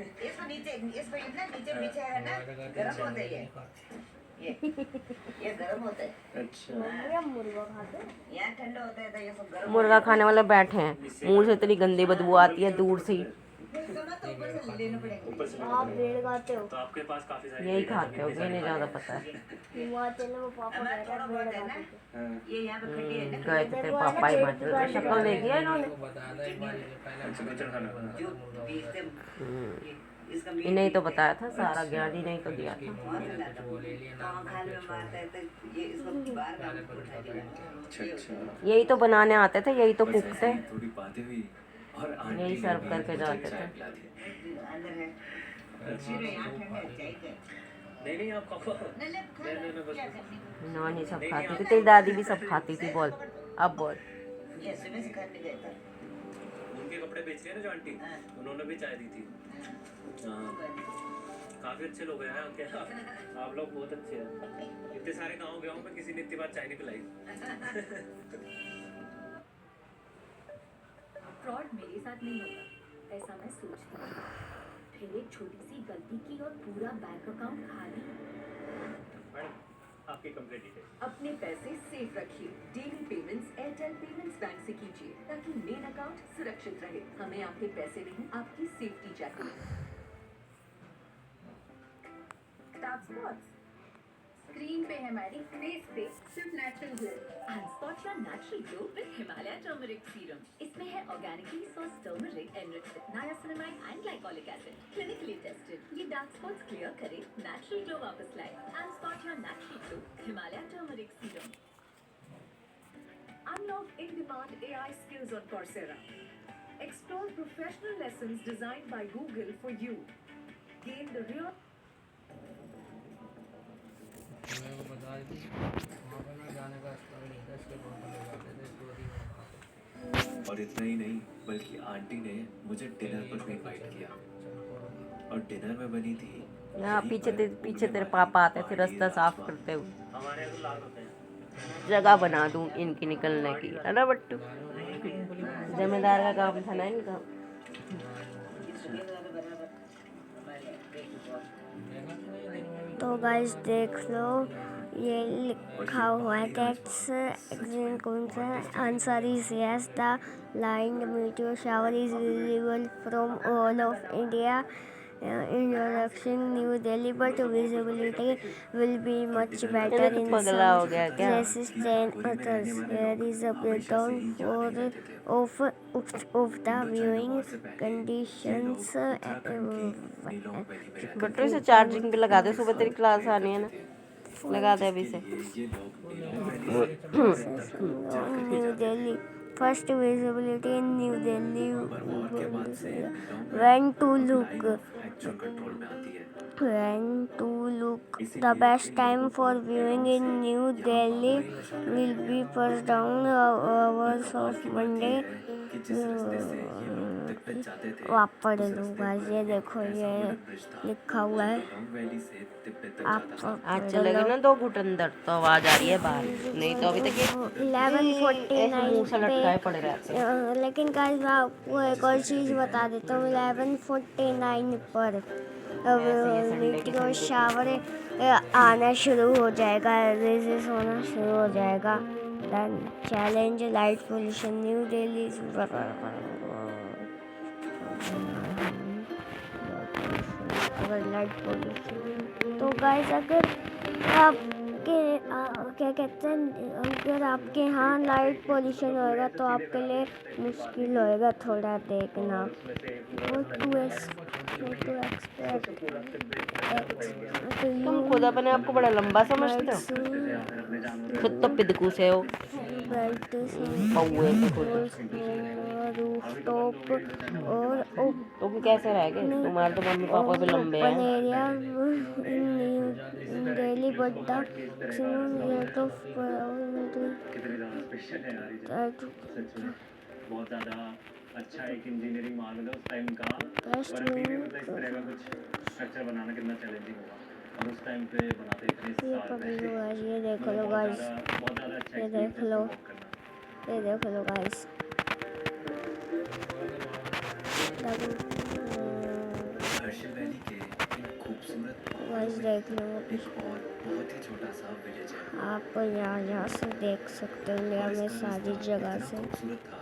इसको नीचे, इसको इतना नीचे पीछे है ना, गर्म होता है ये गर्म होता है। अच्छा मुर्गा खाते हैं यहाँ, ठंडा होता है तो ये सब गर्म। मुर्गा खाने वाले बैठे हैं, मुंह से इतनी गंदी बदबू आती है दूर से ही। आप भेड़ खाते हो तो आपके पास काफी सारी यही खाते हो, ये नहीं ज्यादा पता है। हिमाचल में पापा भेड़ खाते थे। ये यहाँ पे खड़ी है ना, गए थे तेरे पापा हिमाचल में, शक्ल देखी है इन्होंने। इन्हें ही तो बताया था, सारा ज्ञान ही नहीं तो दिया था। यही तो बनाने आते थे, यही तो कुक थे, यही सर्व करके जाते थे। नहीं आप खाओ। नानी सब खाती थी, तेरी दादी भी सब खाती थी। बोल अब बोल। उनके कपड़े बेच रहे हैं ना जो आंटी, उन्होंने भी चाय दी थी। काफी अच्छे लोग हैं आपके। आप लोग बहुत अच्छे हैं। इतने सारे गांव गया हूँ मैं, किसी ने इतनी बार चाय नहीं पिलाई। फ्रॉड मेरे साथ नहीं होगा ऐसा मैं सोचती हूँ, फिर एक छोटी सी गलती की और पूरा बैंक अकाउंट खाली। आपकी कंप्लेंट डिटेल। अपने पैसे सेफ रखिए, daily payments Airtel payments bank से कीजिए ताकि मेन अकाउंट सुरक्षित रहे। हमें आपके पैसे नहीं, आपकी सेफ्टी चाहिए। स्क्रीन पे है हमारी, फेस पे सिर्फ natural glow. Unspot your natural glow with Himalaya turmeric serum. इसमें है organically sourced turmeric enriched with niacinamide and glycolic acid, clinically tested. ये डार्क स्पॉट्स क्लियर करे, नेचुरल ग्लो वापस लाए। Unspot your natural glow, Himalaya turmeric serum. Unlock in-demand AI skills on Coursera. Explore professional lessons designed by Google for you. Gain the real बता दी वहाँ पर ना जाने का रास्ता नहीं था, इसके पापा ले जाते थे चोरी। और इतना ही नहीं, बल्कि आंटी ने मुझे डिनर पर भी इनवाइट किया, और डिनर में बनी थी यहाँ पीछे तेरे पापा आते थे रास्ता साफ करते हुए। हमारे यहाँ तो लाल होते हैं। जगह बना दूँ इनकी निकलने की, है ना बट्टू? जमींदार का काम था ना इनका। तो गाइस देख लो, ये लिखा हुआ है दैट्स एग्जिट कौन सा answer is yes, the lying meteor shower is visible from all of India in direction New Delhi, but visibility will be much better in some places than others. Here is a breakdown of the viewing conditions. बट्टू इसे charging पे लगा दे, सुबह तेरी class आनी है ना, लगा दे अभी से। New Delhi. First visibility in New Delhi. When to look. The best time for viewing in New Delhi will be first down hours of Monday. आप पढ़ लूँगा, ये देखो ये लिखा हुआ है। आप आज चलेगा ना 2 घुट अंदर तो आवाज आ रही है बाहर, नहीं तो अभी तक 11:49 पे लटकाए पड़े रहते। लेकिन गाइस मैं आपको एक और चीज़ बता देता हूँ, 11:49 पर मीटियोर शावर आना शुरू हो जाएगा, रेजेस होना शुरू हो जाएगा। Then challenge light pollution New Delhi. Light pollution तो गाइस अगर आपके क्या कहते हैं, अगर आपके यहाँ लाइट पोल्यूशन होएगा तो आपके लिए मुश्किल होएगा थोड़ा देखना। तुम खुद अपने आप को बड़ा लंबा समझते हो, खुद तो पिदकू से हो। रूफटॉप और तुम कैसे रह गए? तुम्हारे तो मम्मी पापा भी लंबे हैं। डेली बड्डा बहुत ज़्यादा अच्छा एक इंजीनियरिंग माहौल है उस टाइम का, और अभी भी मतलब इस तरह का कुछ स्ट्रक्चर बनाना कितना चैलेंजिंग होगा, और उस टाइम पे बनाते इतने साल में। ये देख लो गाइस, बहुत ज़्यादा अच्छा ये देख लो, ये देख लो गाइस। हर्षिल वैली के इन खूबसूरत गाइस देख लो एक और बहुत ही छोटा सा विलेज है आप यहाँ से देख सकते हो इंडिया और में इसका सारी रास्ता जगह इतना से। खूबसूरत था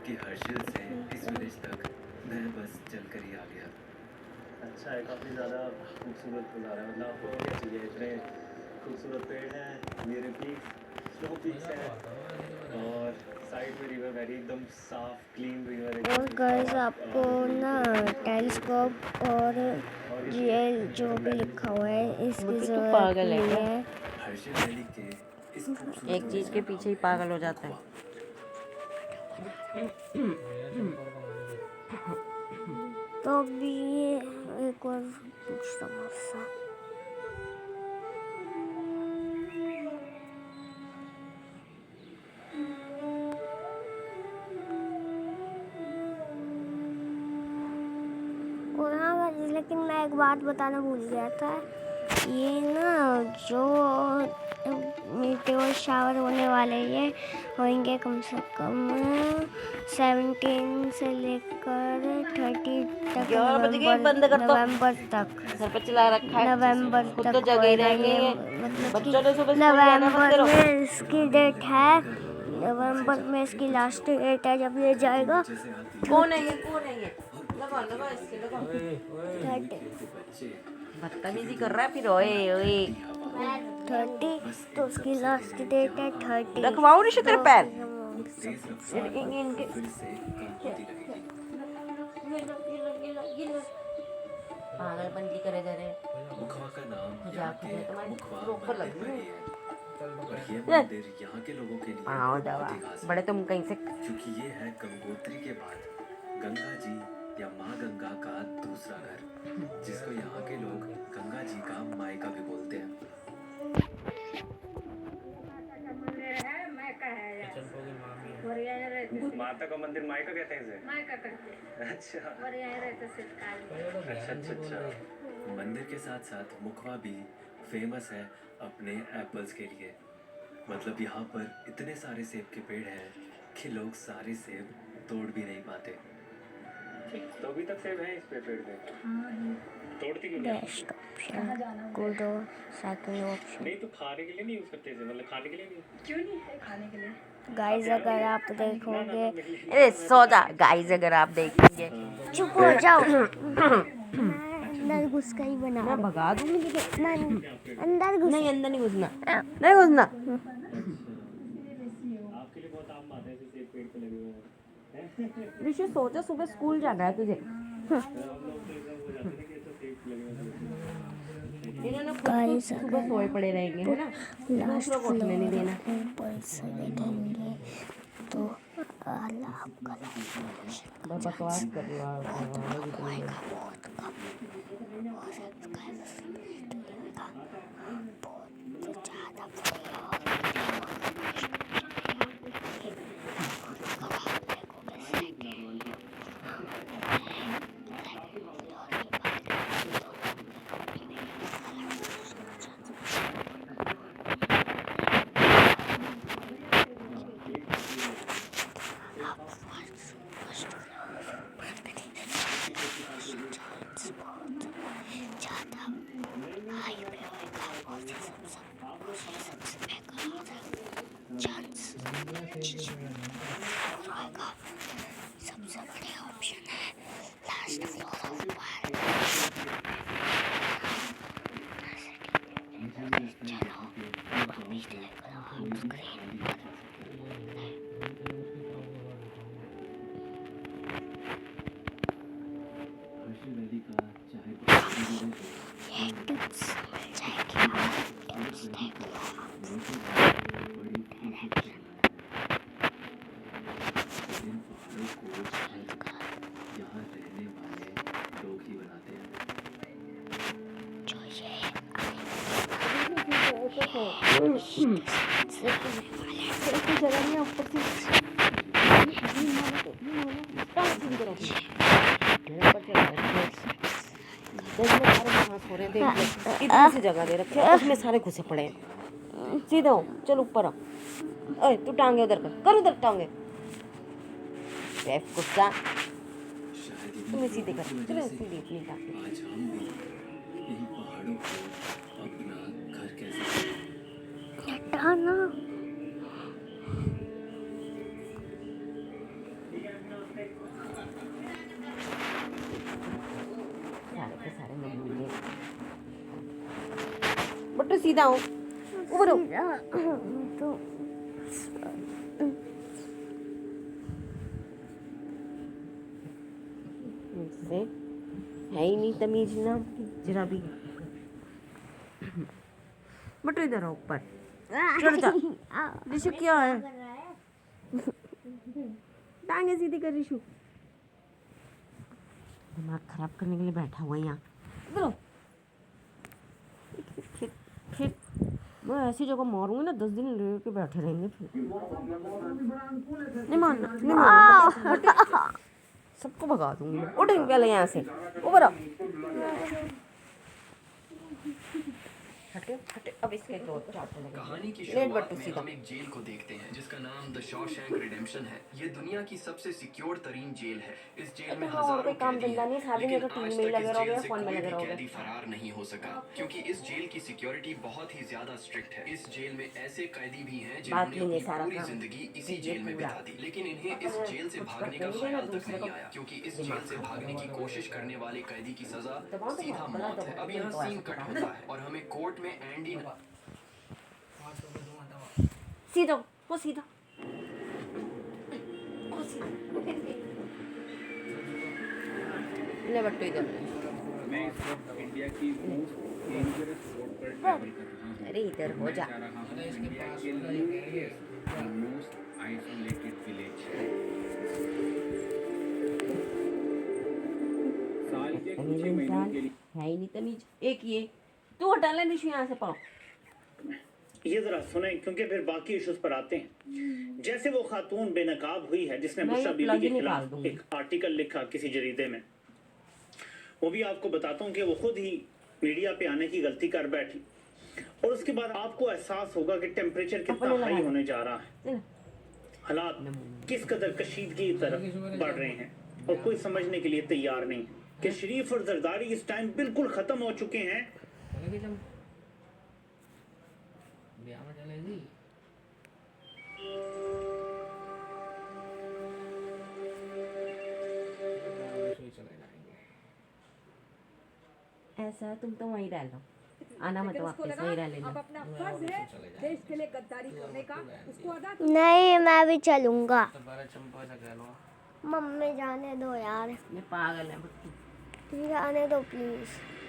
कि हर्षिल से इस विलेज तक मैं बस चलकर ही आ गया। अच्छा है, काफ़ी ज़्यादा खूबसूरत नज़ारा है। मतलब आपको क्या चाहिए, इतने खूबसूरत पेड़ हैं, मेरे पीक्स स्नो पीक्स हैं और साइड में रिवर वैली एकदम साफ क्लीन रिवर और गाइस आपको ना टेलीस्कोप और ये जो भी लिखा हुआ है इसकी मुझे तो जरूरत पागल है नहीं क्या? है। हर्षिल वैली के इस खूबसूरत एक चीज के पीछे ही पागल हो जाता है। तो अभी एक और समस्या और हाँ guys, लेकिन मैं एक बात बताना भूल गया था। ये ना जो मीटेओर शावर होने वाले ये होंगे कम से कम 17 से लेकर 30 तक 11 बज गए, बंद कर दो। नवंबर तक सर पे चला रखा है, नवंबर खुद तक तो जगह ही होएगा रहेंगे ये। ये। मतलब बच्चों ने सुबह कि स्कूल जाना, बंद नवंबर करो। में इसकी डेट है। नवंबर में इसकी लास्ट डेट है जब ये जाएगा। कौन है ये, कौन है ये? लगाओ लगाओ इसके लगाओ। 30 बदतमीजी कर रहा है फिर, ओए ओए। 30 तो उसकी लास्ट डेट है 30। रखवाओ निशु तेरे पैर। पागलपंती करे जा रहे। मुखवा का नाम खुजा यहाँ खुजा के तुम्हारी मुखवा रोक पर मंदिर लगी पर है। ही है और ये मंदिर यहाँ के लोगों के लिए पाओ दवा बहुत ही खास है बड़े तुम कहीं से। क्योंकि ये है गंगोत्री के बाद गंगा जी या माँ गंगा का दूसरा घर, जिसको यहाँ के लोग गंगा जी का मायका भी बोलते हैं। माता का मंदिर मायका कहते हैं इसे? मायका कहते हैं। अच्छा। मंदिर के साथ साथ मुखवा भी फेमस है अपने एप्पल्स के लिए। मतलब यहाँ पर इतने सारे सेब के पेड़ हैं कि लोग सारे सेब तोड़ भी नहीं पाते। तो अभी तक सेब हैं इस पे पेड़ पे? तोड़ती क्यों नहीं? बेस्ट ऑप्शन गुड और सेकंड ऑप्शन। नहीं तो खाने के लिए नहीं यूज करते इसे, मतलब खाने के लिए नहीं? क्यों नहीं है खाने के लिए? गाइस अगर आप देखोगे अरे सो जा गाइस, अगर आप देखेंगे। चुप हो जाओ। अंदर घुस कर ही बना मैं भगा दूंगी तुझे। अंदर घुस। नहीं अंदर नहीं घुसना, नहीं घुसना। आपके लिए बहुत आम बात है, ऐसे सेब पेड़ पे लगे हुए हैं। ऋषि सोचा सुबह स्कूल जाना है तुझे। इन्होंने खुद सुबह सोए पड़े रहेंगे है ना, लास्ट दूसरों को उठने नहीं देना। ऊपर से बैठेंगे तो आपका बकवास कर रहा है। बहुत कम और बहुत ज़्यादा सबसे बढ़िया ऑप्शन है लास्ट फ्लोर ऑफ पार्क। यहाँ रहने वाले लोग ही बनाते हैं। जगह नहीं ऊपर से इतनी सी जगह दे रखी है, उसमें सारे घुसे पड़े हैं। सीधे हो, चल ऊपर आ। ओए तू टांगे उधर कर उधर टांगे। गुस्सा शायद तुम्हें सीधे कर, चलो सीधे अपनी टांगे। आज हम भी इन पहाड़ों को अपना घर कैसे हटाना। सारे के सारे मम्मी बट्टू सीधा हो, ऊपर हो। तो मुझसे है ही नहीं तमीज नाम की जरा भी। बट्टू इधर आओ, ऊपर चढ़ जा। ऋषु क्या है, टांगे सीधी कर ऋषु। दिमाग खराब करने के लिए बैठा हुआ है यहाँ। इधर आओ। फिर मैं ऐसी जगह मारूंगी ना 10 दिन लेके बैठे रहेंगे फिर। नहीं मानना, नहीं मानना। सबको भगा दूंगी मैं। उठेंगे पहले यहाँ से, ऊपर आओ। हटे हटे, अब इसके तो चाटने लगे। कहानी की लेट शुरुआत बट्टू में सीधा। हम एक जेल को देखते हैं जिसका नाम द शॉशैंक रिडेम्पशन है। ये दुनिया की सबसे सिक्योर तरीन जेल है। इस जेल में और हजारों कोई काम कैदी धंधा नहीं, हैं, सारे दिन लेकिन तो आज टीवी में ही तक लगे इस रहोगे, जेल से फोन में कोई लगे भी रहोगे। कैदी फरार नहीं हो सका क्योंकि इस जेल की सिक्योरिटी बहुत ही ज्यादा स्ट्रिक्ट है। इस जेल में ऐसे कैदी भी हैं बात जिन्होंने नहीं है, अपनी सारा पूरी काम जिंदगी इसी कीजिए जेल में पूरा। बिता दी, लेकिन इन्हें इस जेल से कुछ भागने करते का नहीं, ख्याल तक दूसरे नहीं को आया क्योंकि इस दिमाग जेल से खराब भागने की कोशिश करने वाले कैदी की सजा दबाओ तो सीधा बड़ा मौत है। दबाओ, अब यहाँ तो ऐसा सीन कट करा। होता है और हमें कोर्ट में एंडी हाथों को धुआं दबा। सीधा हो, सीधा हो, सीधा। ले बट्टू इधर। मैं इस वक्त इंडिया की मोस्ट डेंजरस रोड पर ट्रैवल कर रहा हूँ। अरे इधर हो जा। जा रहा हूँ अरे इसके इंडिया पास के वाला लिए ये है। Most isolated village. साल के कुछ तमीज ही महीनों इंसान के लिए है ही नहीं तमीज। एक ये तू हटा ले ऋषि यहाँ से पाओ। ये जरा सुने क्योंकि फिर बाकी इश्यूज पर आते हैं। जैसे वो खातून बेनकाब हुई है जिसने मैं बुशरा ये बीबी प्लग के ही निकाल खिलाफ दूंगी। एक आर्टिकल लिखा किसी जरीदे में, वो भी आपको बताता हूँ कि वो खुद ही मीडिया पे आने की गलती कर बैठी और उसके बाद आपको एहसास होगा कि टेम्परेचर कितना अपने हाई लगा। होने जा रहा है, चल। हालात किस कदर कशीदगी की तरफ बढ़ रहे हैं और कोई समझने के लिए तैयार नहीं कि शरीफ और जरदारी इस टाइम बिल्कुल खत्म हो चुके हैं। चलेगी तुम ब्याह में चलेगी। रसोई चले जाएंगे। ऐसा तुम तो वहीं रह लो, आना मत वापस, वहीं रह लेना। अपना फर्ज है देश के लिए गद्दारी करने का, उसको अदा नहीं, मैं भी चलूंगा। तो बारह चंपा से कह लो। मम्मी जाने दो यार, ये पागल है बट्टू, जाने दो प्लीज।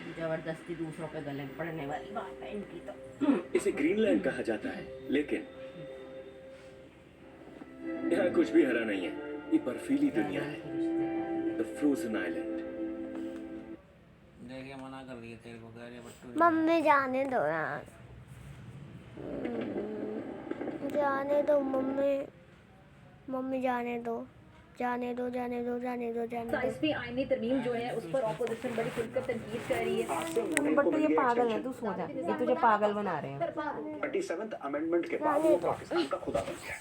जबरदस्ती दूसरों के गले में पड़ने वाली बात है इनकी तो। इसे ग्रीनलैंड कहा जाता है, लेकिन यहाँ कुछ भी हरा नहीं है। ये बर्फीली दुनिया है, द फ्रोजन आइलैंड। देखिए मना कर दिए तेरे को, कह रहे बट्टू मम्मी जाने दो यार, जाने दो मम्मी, मम्मी जाने दो, जाने दो, जाने दो, जाने दो, जाने दो। साइंसवी आईनी तरमीम जो है उस पर ऑपोजिशन बड़ी खुलकर तनकीद कर रही है। बट्टू ये पागल है, तू सो जा, ये तुझे पागल बना रहे हैं। 37th अमेंडमेंट के बाद वो पाकिस्तान का खुदा बन गया।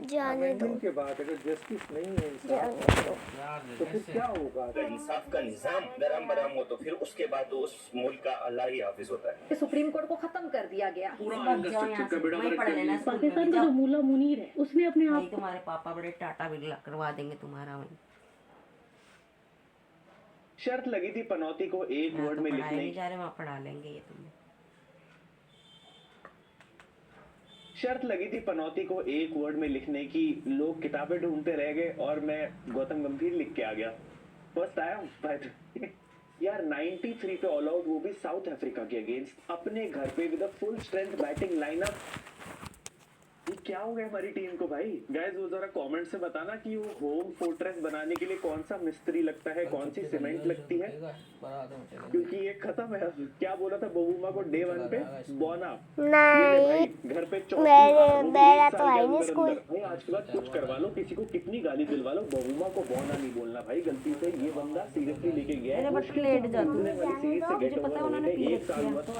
जाने दो, के बाद अगर जस्टिस नहीं है जाने दो। यार तो फिर क्या होगा? इंसाफ का निजाम नरम बरम हो तो फिर उसके बाद उस मुल्क का अल्लाह ही हाफिज होता है। कि सुप्रीम कोर्ट को खत्म कर दिया गया। मत जाओ यहाँ से, वहीं पढ़ लेना स्कूल में भी जाओ। मूला मुनीर है उसने अपने नहीं तुम्हारे पापा बड़े टाटा बिरला करवा देंगे तुम्हारा वहीं। शर्त लगी थी पनौती को एक यहाँ वर्ड तो में पढ़ाए लिखने नहीं की। जा रहे, वहाँ पढ़ा लेंगे ये तुम्हें। शर्त लगी थी पनौती को एक वर्ड में लिखने की। लोग किताबें ढूंढते रह गए और मैं गौतम गंभीर लिख के आ गया। फर्स्ट आया हूँ यार 93 पे ऑल आउट, वो भी साउथ अफ्रीका के अगेंस्ट, अपने घर पे with full strength batting lineup. ये क्या हो गया हमारी टीम को भाई? गाइस वो जरा कमेंट से बताना कि वो होम फोर्ट्रेस बनाने के लिए कौन सा मिस्त्री लगता है, कौन सी सीमेंट लगती है, बारात में चलेंगे। क्योंकि ये खत्म है। क्या बोला था बबूमा को डे 1 पे? बोना नहीं, घर पे मेरा तो है नहीं स्कूल। भाई आज के बाद कुछ करवा लो, किसी को कितनी गाली दिलवा लो, बबूमा को बोना नहीं बोलना भाई। गलती से ये बंदा सीरियसली लेके गया है। बट लेट जाती हूँ, मुझे पता है उन्होंने पी एक साल हुआ था,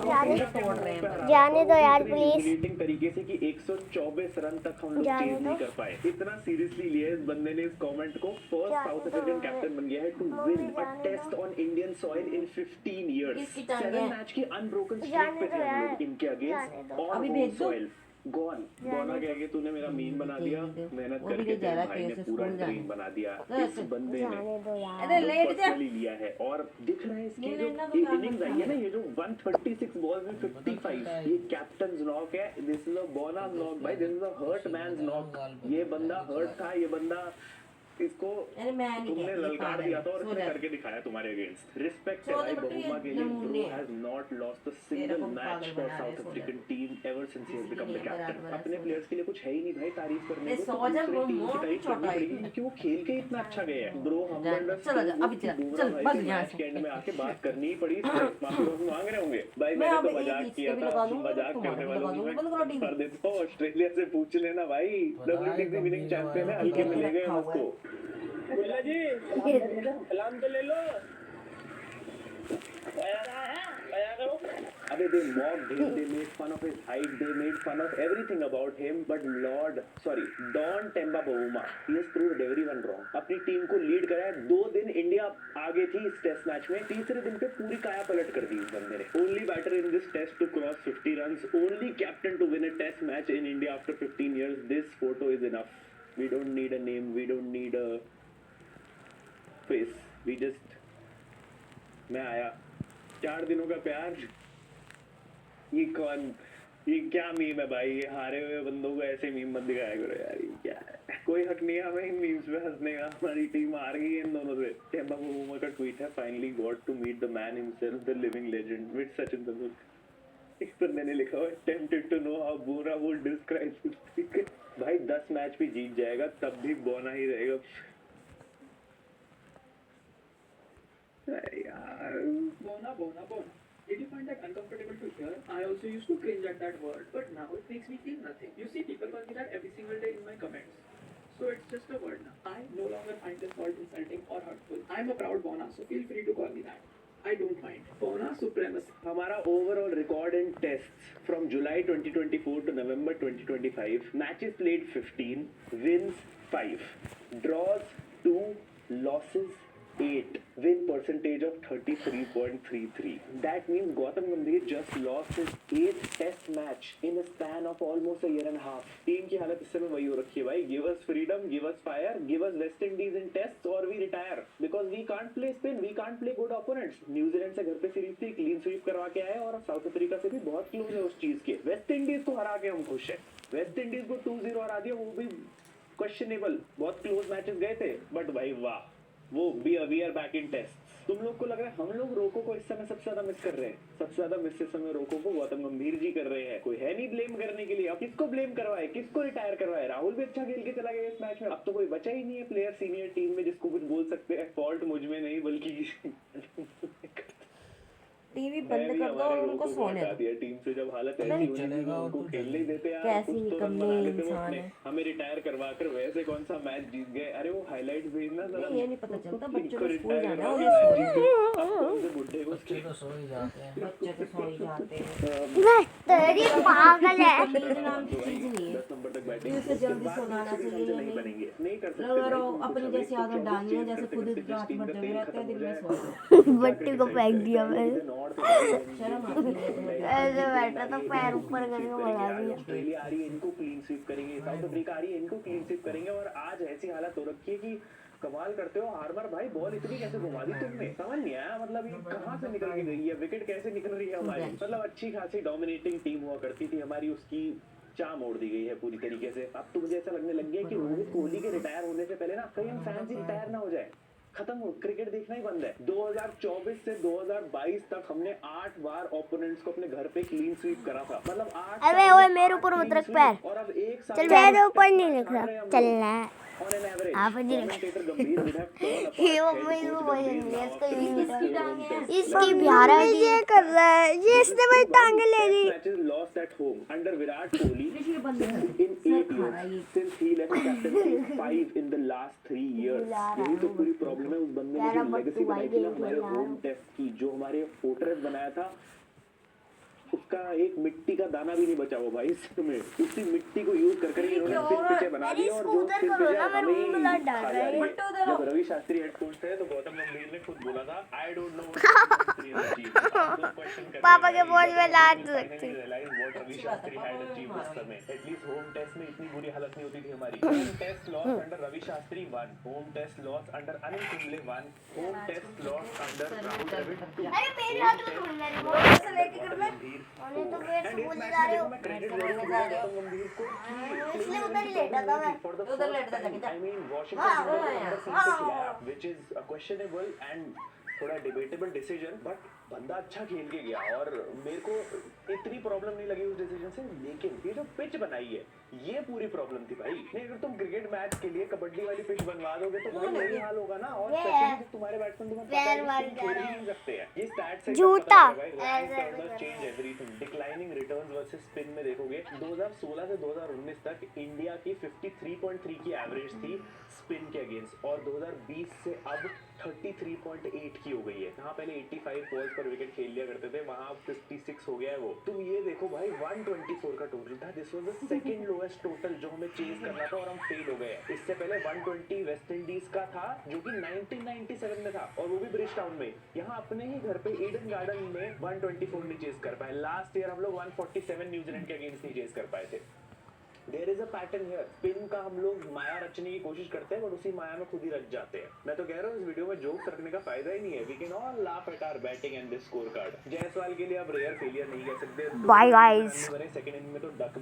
तोड़ रहे हैं। जाने दो यार प्लीज। humiliating तरीके से कि 124 रन तक हम लोग जाने चेज दो। नहीं कर पाए। इतना सीरियसली लिया इस बंदे ने इस कमेंट को। फर्स्ट साउथ अफ्रीकन कैप्टन बन गया है to win a test on Indian soil in 15 years. 7 match की अनब्रोकन स्ट्रीक पे थे हम लोग इनके against on home soil. Gone bona कह के तूने मेरा मीम बना दिया। मेहनत वो भी करके जा रहा तेरे भाई ने केस पूरा स्कूल जाने। ड्रीम बना दिया इस बंदे ने। जाने दो यार। अरे लेट जा। पर्सनली लिया है और दिख रहा है इसकी ये जो लेना तो क्या इनिंग्स आई है ना, ये जो 136 बॉल में 55, ये कैप्टन नॉक है। This is a bona knock भाई, this is a hurt man's knock. ये बंदा हर्ट था, ये बंदा इसको अरे मैं नहीं तुमने कहती, ललकार पागल दिया था और है। इसने सो जा। करके दिखाया तुम्हारे अगेंस्ट। रिस्पेक्ट है सो भाई जा, बट ये बबूमा के लिए। नमूने ब्रो हैं। हैज नॉट लॉस्ट अ तेरे सिंगल को मैच पागल फॉर बना रहे हैं, साउथ सो अफ्रीकन जा। Team ever since he has become the इसलिए कैप्टन। बराबर अपने सो प्लेयर्स के लिए कुछ है ही नहीं भाई तारीफ करने ये को। सो तो जा, दूसरे वो टीम की मोर तारीफ छोटा करनी है। पड़ेगी क्योंकि वो खेल के इतना अच्छा गया है। ब्रो हम चलो जा, अभी चल बस यहाँ मैच से। के एंड में आके बात करनी ही पड़ी। माफी मांग रहे होंगे भाई। मैं मैंने अब तो एक मजाक चीज किया पे भी था, लगा दूंगा, मजाक तुम्हारे करने भी वालों लगा की दूंगा, मैं बंद करो टीवी। कर देता हूँ। ऑस्ट्रेलिया से पूछ लेना भाई, WTC विनिंग चैंपियन है, हल्के में ले गए हम उसको। मुल्ला जी सलाम तो ले लो। Abhi, they mocked him, they made fun of his height, they made fun of everything about him, but Don Temba Bavuma, he has proved everyone wrong. अपनी टीम को लीड कराया। 2 दिन इंडिया आगे थी इस टेस्ट मैच में, तीसरे दिन पे पूरी काया पलट कर दी इस बंदे ने। Only batter in this test to cross 50 runs, only captain to win a test match in India after 15 years. This photo is enough. We don't need a name, we don't need a face. We just मैं आया 4 दिनों का प्यार। ये क्या meme है भाई? ये हारे हुए बंदों को ऐसे मीम मत दिखाया करो यार। ये क्या है? कोई हक नहीं है हमें इन मीम्स पे हंसने का। हमारी टीम हार गई है इन दोनों से। टेम्बा बबूमा का ट्वीट है, finally got to meet the man himself, the living legend with Sachin Tendulkar. एक पर मैंने लिखा हुआ है, टेम्प्टेड टू नो हाउ बुरा वुड डिस्क्राइब। भाई 10 मैच भी जीत जाएगा तब भी बोना ही रहेगा यार। Bona. Did you find that uncomfortable to hear? I also used to cringe at that word, but now it makes me feel nothing. You see, people call me that every single day in my comments. So it's just a word now. I no longer find this word insulting or hurtful. I'm a proud Bona, so feel free to call me that. I don't mind. Bona supremacy. हमारा overall record in tests from July 2024 to November 2025, matches played 15, wins 5, draws 2, losses 8, win percentage of 33.33. That means Gautam Gambhir just lost his 8th test match in a span of almost a year and a half. Team की हालत इस समय वही हो रखी है भाई। Give us freedom, give us fire, give us West Indies in tests or we retire. Because we can't play spin, we can't play good opponents. New Zealand से घर पे सीरीज थी, क्लीन स्वीप करवा के आए और साउथ अफ्रीका से भी बहुत क्लोज है उस चीज के। वेस्ट इंडीज को हरा के हम खुश है। वेस्ट इंडीज को 2-0 हरा दिया, वो भी क्वेश्चनेबल। बहुत क्लोज मैचेस गए थे, बट भाई वाह, वो we are back in test. तुम लोग को लग रहा है हम लोग रोको को इस समय सबसे ज्यादा मिस कर रहे हैं? सबसे ज्यादा मिस इस समय रोको को गौतम गंभीर जी कर रहे हैं। कोई है नहीं ब्लेम करने के लिए। अब किसको ब्लेम करवाए, किसको रिटायर करवाए? राहुल भी अच्छा खेल के चला गया इस मैच में। अब तो कोई बचा ही नहीं है प्लेयर सीनियर टीम में जिसको कुछ बोल सकते हैं। फॉल्ट मुझ में नहीं बल्कि टीवी बंद कर दो और उनको सोने दो। टीम से जब हालत ऐसी होगी कि उनको खेलने ही देते यार। कैसी कुछ तो रन निकम्मे बना लेते वो इंसान अपने। है। हमें रिटायर करवा कर वैसे कौन सा मैच जीत गए? अरे वो हाइलाइट भेजना जरा। ये नहीं पता चलता, बच्चों को इनको स्कूल retire जाना है, करवा उन्हें के सोना अब कौन से बुड्ढे को बच्चे तो सो ही जाते हैं। बच्चे तो सो ही जाते हैं। तेरी पागल है। नींद नाम की चीज नहीं है। 10 नंबर तक बैटिंग दिल से जल्दी सोना चाहिए। नहीं बनेंगे, नहीं कर सकते अगर भाई, वो तुम अपनी कुछ जैसी हमें आदत कुछ डालनी है, change जैसे करते खुद करते रात टीम भर का जगे तेल रहते हैं, खत्म दिन हो में जाए। सो जाओ। बट्टी को फेंक दिया मैंने। शर्म आती है तुम्हें। ऐसे बैठा तो पैर ऊपर करके भगा दिया। ऑस्ट्रेलिया आ रही है, इनको क्लीन स्वीप करेंगे। साउथ अफ्रीका आ रही है, इनको क्लीन स्वीप करेंगे। और आज ऐसी हालत हो रखी है कि कमाल करते हो हार्मर भाई। बॉल इतनी कैसे घुमा दी तुमने? समझ नहीं आया। मतलब ये कहाँ से निकल के गई है? विकेट कैसे निकल रही है हमारी? मतलब अच्छी खासी डोमिनेटिंग टीम हुआ करती थी हमारी, उसकी चाम ओढ़ दी गई है पूरी तरीके से। अब तो मुझे ऐसा लगने लग गया कि रोहित कोहली के रिटायर होने से पहले ना कहीं हम फैंस ही रिटायर ना हो जाए, खत्म हो, क्रिकेट देखना ही बंद है। 2024 से 2022 तक हमने 8 बार ओपोनेंट्स को अपने घर पे क्लीन स्वीप करा था। मतलब 8। अबे ओए मेरे ऊपर मत रख पैर। और अब एक साल चल मेरे ऊपर नहीं लिख रहा। चल रहा है। On an average, आप जी commentator गंभीर would have torn apart ये head मम्मी coach को गंभीर बोलेंगे now इसका after use losing his home test. इसकी बिहारा ये कर रहा है ये इसने भाई टांग ले ली Test matches lost at home under Virat Kohli in 8 years since he left captaincy 5 in the last 3 years. यही तो पूरी प्रॉब्लम है उस बंदे ने जो लेगेसी बनाई थी ना हमारे होम टेस्ट की, जो हमारे फोर्ट्रेस बनाया था, उसका एक मिट्टी का दाना भी नहीं बचा वो भाई इसमें। उसी मिट्टी को यूज कर कर इन्होंने स्पिन पिचे बना दी और जो स्पिन पिचे हमें ही खा जा रही है। जब रवि शास्त्री हेड कोच थे तो गौतम गंभीर ने खुद बोला था आई डोंट नो पापा के बोझ में लात लगती what Ravi Shastri had achieved उस समय। एटलीस्ट होम टेस्ट में इतनी बुरी हालत नहीं होती थी हमारी। Home test loss under Ravi Shastri 1, home test loss under Anil Kumble 1, home test loss under Rahul Dravid 2। अरे मेरी हाथ में खोल ले रिमोट से लेके कर ले और तो फिर से बोले जा रहे हो इसलिए उधर ही लेटा था मैं उधर लेटा था I mean Washington which is a questionable and थोड़ा डिबेटेबल डिसीजन, बट बंदा अच्छा खेल के गया और मेरे को इतनी प्रॉब्लम नहीं लगी उस डिसीजन से। लेकिन ये जो पिच बनाई है ये पूरी प्रॉब्लम थी भाई। नहीं अगर तुम क्रिकेट मैच के लिए कबड्डी वाली पिच बनवा दोगे तो भाई यही हाल होगा ना। और स्पेशली तुम्हारे बैट्समैन तुम्हें खेल ही नहीं सकते हैं। ये स्टैट्स से झूठा change everything. Declining returns versus spin में देखोगे 2016 से 2019 तक इंडिया की 53.3 की एवरेज थी स्पिन के अगेंस्ट और 2020 से अब 33.8 की हो गई है। जहाँ पहले 85 बॉल्स पर विकेट खेल लिया करते थे वहाँ 56 हो गया है वो। तुम ये देखो भाई 124 का टोटल था। This was the second lowest total जो हमें चेज करना था और हम फेल हो गए। इससे पहले 120 वेस्ट इंडीज का था जो कि 1997 में था और वो भी ब्रिज टाउन में। यहाँ अपने ही घर पे ईडन गार्डन में 124 नहीं चेज कर पाए। लास्ट ईयर हम लोग 147 न्यूजीलैंड के अगेंस्ट नहीं चेज कर पाए थे। There is a pattern here. Spin का हम लोग माया रचने की कोशिश करते हैं बट उसी माया में खुद ही रच जाते हैं। मैं तो कह रहा हूँ इस वीडियो में जोक्स रखने का फायदा ही नहीं है। We can all laugh at our batting and this score card. Jaiswal के लिए अब रेयर फेलियर नहीं कह सकते। Bye guys. सेकंड इनिंग में तो डक